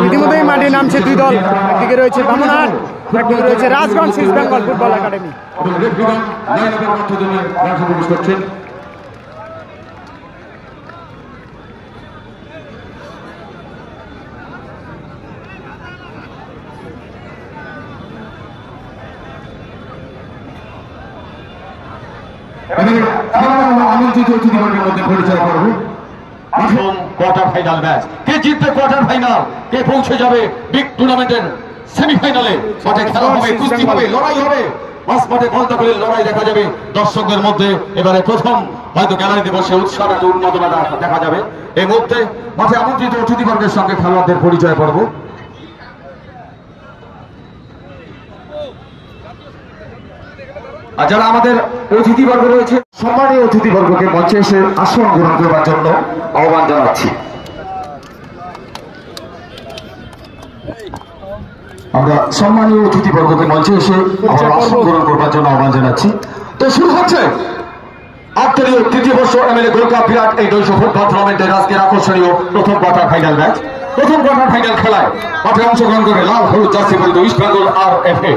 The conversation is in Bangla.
ইতিমধ্যেই মাঠে নামছে দুই দল। একদিকে রয়েছে বামনহাট, একদিকে রয়েছে Rajganj east Bengal football academy. আমন্ত্রিত অতিথিবর্গের মধ্যে পরিচয় করব প্রথম কোয়ার্টার ফাইনাল ম্যাচ। কে জিতবে কোয়ার্টার ফাইনাল, কে পৌঁছে যাবে বিগ টুর্নামেন্টের সেমিফাইনালে। মাঠে খেলা হবে, কুস্তি হবে, লড়াই হবে, মাঝ মাঠে বলতে করে লড়াই দেখা যাবে দর্শকদের মধ্যে। এবারে প্রথম হয়তো গ্যালারিতে বসে উৎসাহ উন্মাদনা দেখা যাবে। এই মুহূর্তে মাঠে আমন্ত্রিত অতিথিবর্গের সঙ্গে খেলোয়াড়দের পরিচয় করব। আর যারা আমাদের অতিথিবর্গ রয়েছে, সম্মানীয় অতিথিবর্গকে মঞ্চে এসে আসন গ্রহণ করবার জন্য আহ্বান জানাচ্ছি। আমরা সম্মানীয় অতিথিবর্গকে মঞ্চে এসে আসন গ্রহণ করবার জন্য আহ্বান জানাচ্ছি। তো শুরু হচ্ছে আত্মীয় তৃতীয় বর্ষ এমএলএ গোল্ড কাপ বিরাট এই 200 ফুটবল টুর্নামেন্টের আজকের আকর্ষণীয় প্রথম কোয়ার্টার ফাইনাল ম্যাচ। প্রথম কোয়ার্টার ফাইনাল খেলায় মাঠে অংশগ্রহণ করে লাল হলুদ জার্সি পরিহিত ইস্ট বেঙ্গল RFA